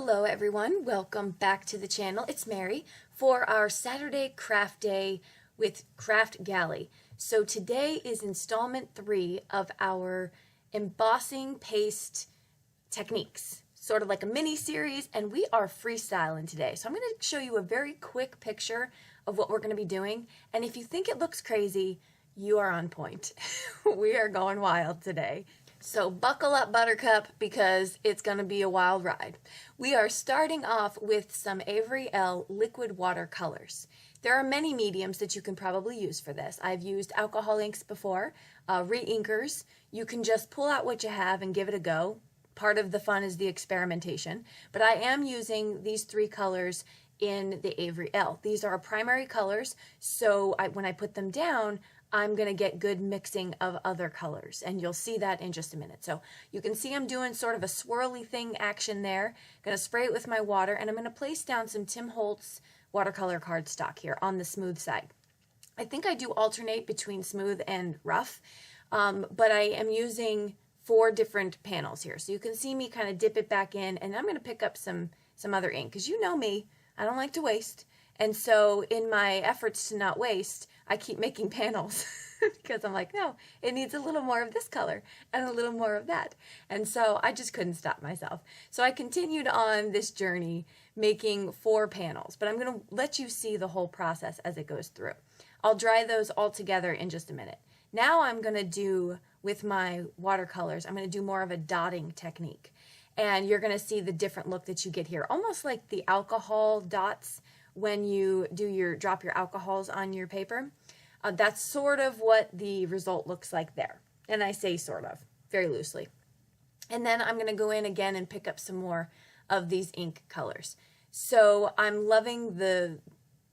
Hello everyone, welcome back to the channel. It's Mary for our Saturday craft day with Kraftgali. So today is installment 3 of our embossing paste techniques, sort of like a mini series, and we are freestyling today. So I'm going to show you a very quick picture of what we're going to be doing, and if you think it looks crazy, you are on point. We are going wild today. So buckle up, Buttercup, because it's going to be a wild ride. We are starting off with some Avery Elle liquid watercolors. There are many mediums that you can probably use for this. I've used alcohol inks before, Reinkers. You can just pull out what you have and give it a go. Part of the fun is the experimentation. But I am using these 3 colors in the Avery Elle. These are primary colors, so when I put them down, I'm going to get good mixing of other colors, and you'll see that in just a minute. So you can see I'm doing sort of a swirly thing action there. I'm going to spray it with my water, and I'm going to place down some Tim Holtz watercolor cardstock here on the smooth side. I think I do alternate between smooth and rough, but I am using 4 different panels here. So you can see me kind of dip it back in, and I'm going to pick up some other ink, because you know me, I don't like to waste. And so in my efforts to not waste, I keep making panels because I'm like, no, it needs a little more of this color and a little more of that. And so I just couldn't stop myself. So I continued on this journey making 4 panels, but I'm going to let you see the whole process as it goes through. I'll dry those all together in just a minute. Now I'm going to do, with my watercolors, I'm going to do more of a dotting technique. And you're going to see the different look that you get here, almost like the alcohol dots when you do drop your alcohols on your paper. That's sort of what the result looks like there. And I say sort of, very loosely. And then I'm going to go in again and pick up some more of these ink colors. So I'm loving the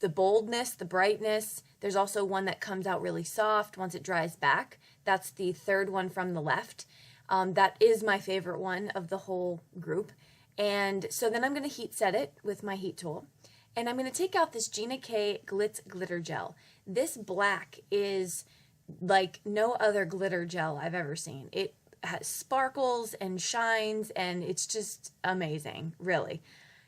boldness, the brightness. There's also one that comes out really soft once it dries back. That's the 3rd one from the left. That is my favorite one of the whole group. And so then I'm going to heat set it with my heat tool. And I'm going to take out this Gina Glitz glitter gel. This black is like no other glitter gel I've ever seen. It has sparkles and shines, and it's just amazing, really.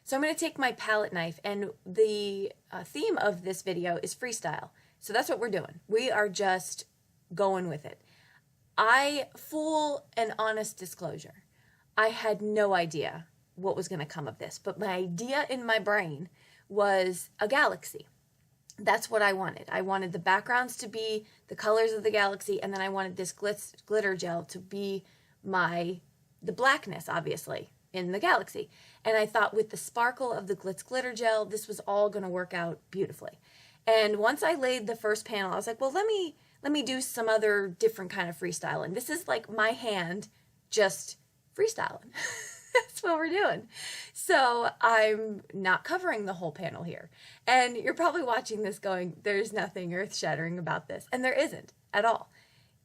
So I'm going to take my palette knife, and the theme of this video is freestyle. So that's what we're doing. We are just going with it. Full and honest disclosure, I had no idea what was going to come of this, but my idea in my brain was a galaxy. That's what I wanted. I wanted the backgrounds to be the colors of the galaxy, and then I wanted this glitter gel to be the blackness, obviously, in the galaxy. And I thought with the sparkle of the Glitz glitter gel, this was all going to work out beautifully. And once I laid the first panel, I was like, well, let me do some other different kind of freestyling. This is like my hand just freestyling. That's what we're doing. So I'm not covering the whole panel here. And you're probably watching this going, there's nothing earth-shattering about this. And there isn't at all.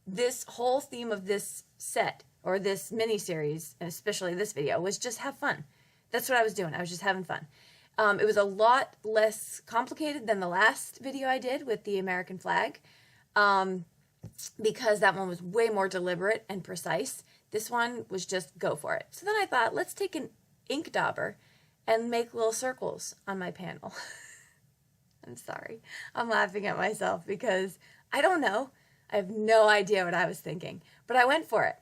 This whole theme of this set, or this mini-series, and especially this video, was just have fun. That's what I was doing. I was just having fun. It was a lot less complicated than the last video I did with the American flag, because that one was way more deliberate and precise. This one was just go for it. So then I thought, let's take an ink dauber and make little circles on my panel. I'm sorry. I'm laughing at myself because I don't know. I have no idea what I was thinking, but I went for it.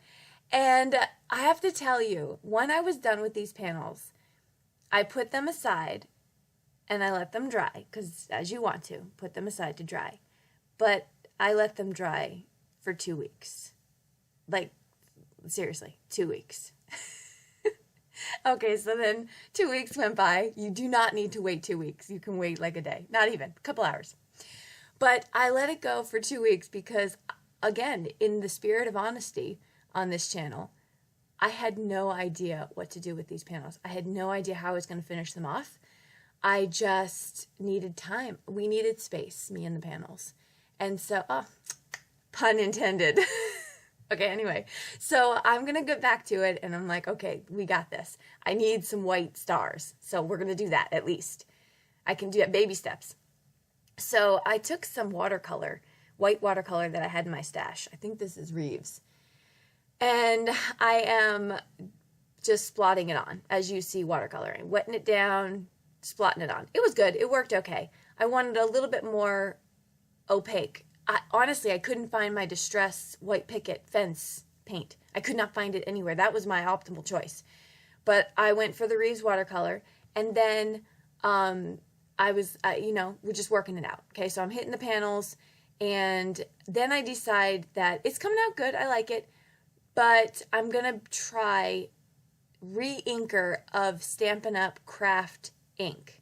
And I have to tell you, when I was done with these panels, I put them aside and I let them dry, because as you want to, put them aside to dry. But I let them dry for 2 weeks. Like, seriously, 2 weeks. Okay, so then 2 weeks went by. You do not need to wait 2 weeks. You can wait like a day, not even, a couple hours. But I let it go for 2 weeks because, again, in the spirit of honesty on this channel, I had no idea what to do with these panels. I had no idea how I was going to finish them off. I just needed time. We needed space, me and the panels. And so, pun intended. Okay, anyway, so I'm going to get back to it, and I'm like, okay, we got this. I need some white stars, so we're going to do that at least. I can do that, baby steps. So I took some watercolor, white watercolor that I had in my stash. I think this is Reeves. And I am just splotting it on, as you see watercoloring. Wetting it down, splotting it on. It was good. It worked okay. I wanted a little bit more opaque. Honestly, I couldn't find my Distress White Picket fence paint. I could not find it anywhere. That was my optimal choice. But I went for the Reeves watercolor, and then we're just working it out. Okay, so I'm hitting the panels, and then I decide that it's coming out good. I like it, but I'm going to try Reinker of Stampin' Up! Craft ink.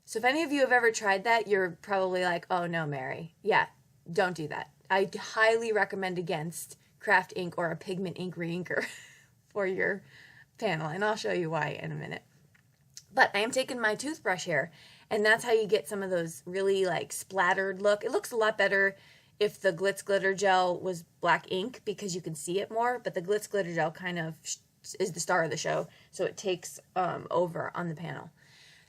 So if any of you have ever tried that, you're probably like, oh no, Mary. Yeah, don't do that. I highly recommend against craft ink or a pigment ink reinker for your panel, and I'll show you why in a minute. But I am taking my toothbrush here, and that's how you get some of those really like splattered look. It looks a lot better if the Glitz glitter gel was black ink because you can see it more, but the Glitz glitter gel kind of is the star of the show, so it takes over on the panel.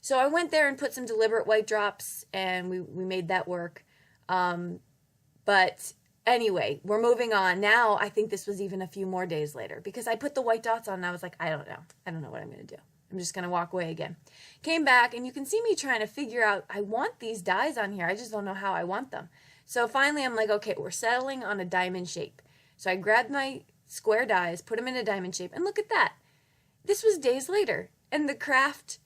So I went there and put some deliberate white drops, and we made that work. But anyway, we're moving on. Now I think this was even a few more days later because I put the white dots on and I was like, I don't know. I don't know what I'm going to do. I'm just going to walk away again. Came back, and you can see me trying to figure out, I want these dies on here. I just don't know how I want them. So finally I'm like, okay, we're settling on a diamond shape. So I grabbed my square dies, put them in a diamond shape, and look at that. This was days later, and the craft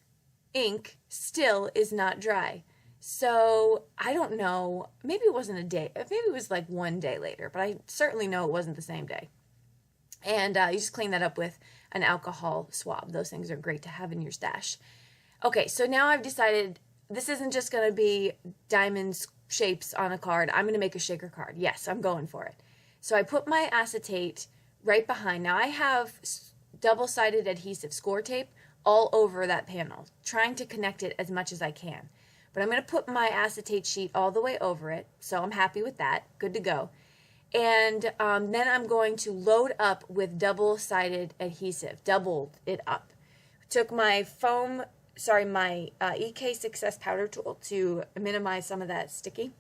ink still is not dry. So I don't know, maybe it wasn't a day, maybe it was like one day later, but I certainly know it wasn't the same day. And you just clean that up with an alcohol swab. Those things are great to have in your stash. Okay, so now I've decided this isn't just going to be diamond shapes on a card. I'm going to make a shaker card. Yes, I'm going for it. So I put my acetate right behind. Now I have double-sided adhesive score tape all over that panel, trying to connect it as much as I can. But I'm going to put my acetate sheet all the way over it, so I'm happy with that. Good to go. And then I'm going to load up with double-sided adhesive, doubled it up. Took my my EK Success powder tool to minimize some of that sticky.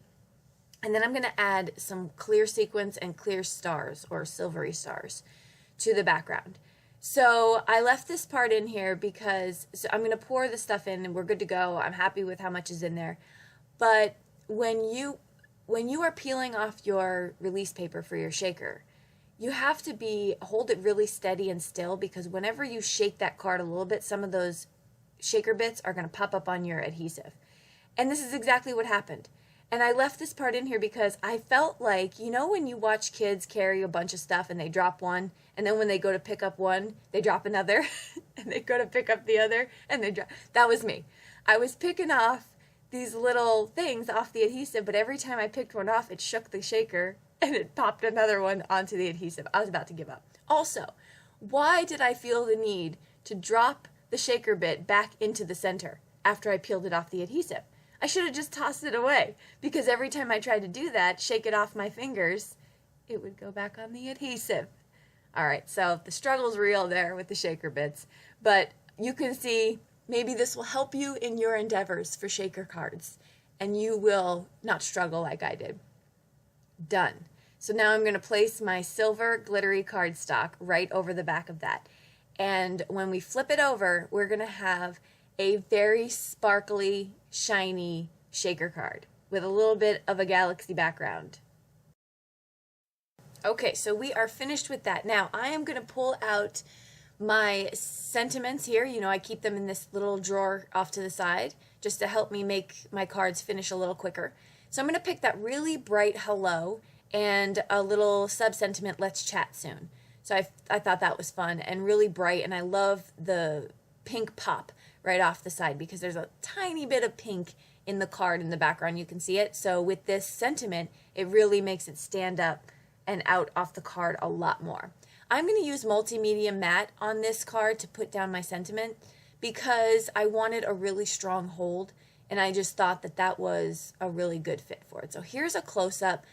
And then I'm going to add some clear sequins and clear stars or silvery stars to the background. So I left this part in here because I'm going to pour the stuff in and we're good to go. I'm happy with how much is in there. But when you are peeling off your release paper for your shaker, you have to hold it really steady and still, because whenever you shake that card a little bit, some of those shaker bits are going to pop up on your adhesive. And this is exactly what happened. And I left this part in here because I felt like, you know, when you watch kids carry a bunch of stuff and they drop one, and then when they go to pick up one, they drop another, and they go to pick up the other, and they drop. That was me. I was picking off these little things off the adhesive, but every time I picked one off, it shook the shaker, and it popped another one onto the adhesive. I was about to give up. Also, why did I feel the need to drop the shaker bit back into the center after I peeled it off the adhesive? I should have just tossed it away, because every time I tried to do that, shake it off my fingers, it would go back on the adhesive. All right, so the struggle's real there with the shaker bits, but you can see maybe this will help you in your endeavors for shaker cards, and you will not struggle like I did. Done. So now I'm going to place my silver glittery cardstock right over the back of that. And when we flip it over, we're going to have a very sparkly, shiny shaker card with a little bit of a galaxy background. Okay, so we are finished with that. Now I am going to pull out my sentiments here. You know, I keep them in this little drawer off to the side just to help me make my cards finish a little quicker. So I'm going to pick that really bright hello and a little sub-sentiment, let's chat soon. So I thought that was fun and really bright, and I love the pink pop right off the side because there's a tiny bit of pink in the card in the background. You can see it. So with this sentiment, it really makes it stand up and out off the card a lot more. I'm going to use multimedia matte on this card to put down my sentiment because I wanted a really strong hold, and I just thought that that was a really good fit for it. So here's a close-up.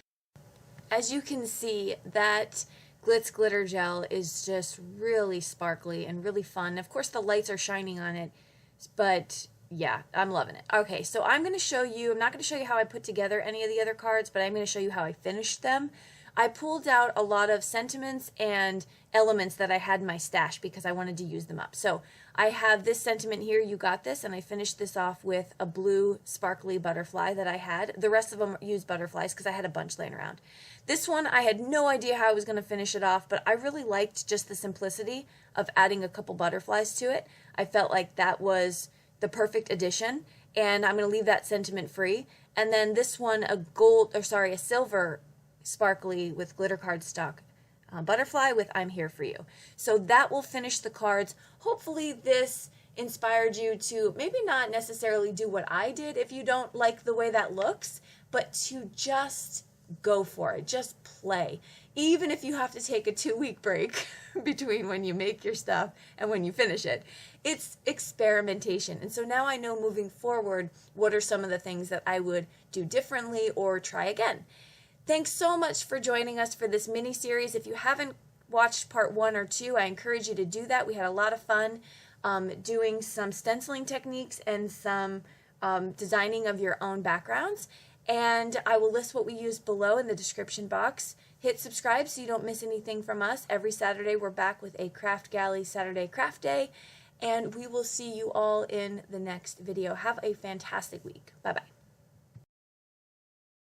As you can see, that Glitz glitter gel is just really sparkly and really fun. Of course, the lights are shining on it, but yeah, I'm loving it. Okay, so I'm going to show you, I'm not going to show you how I put together any of the other cards, but I'm going to show you how I finished them. I pulled out a lot of sentiments and elements that I had in my stash because I wanted to use them up. So I have this sentiment here, "You got this," and I finished this off with a blue sparkly butterfly that I had. The rest of them used butterflies because I had a bunch laying around. This one, I had no idea how I was going to finish it off, but I really liked just the simplicity of adding a couple butterflies to it. I felt like that was the perfect addition, and I'm going to leave that sentiment free. And then this one, a silver sparkly with glitter cardstock butterfly with "I'm here for you." So that will finish the cards. Hopefully this inspired you to maybe not necessarily do what I did if you don't like the way that looks, but to just go for it. Just play. Even if you have to take a 2-week break between when you make your stuff and when you finish it. It's experimentation. And so now I know moving forward what are some of the things that I would do differently or try again. Thanks so much for joining us for this mini series. If you haven't watched part 1 or 2, I encourage you to do that. We had a lot of fun doing some stenciling techniques and some designing of your own backgrounds. And I will list what we used below in the description box. Hit subscribe so you don't miss anything from us. Every Saturday we're back with a Kraftgali Saturday Craft Day. And we will see you all in the next video. Have a fantastic week. Bye-bye.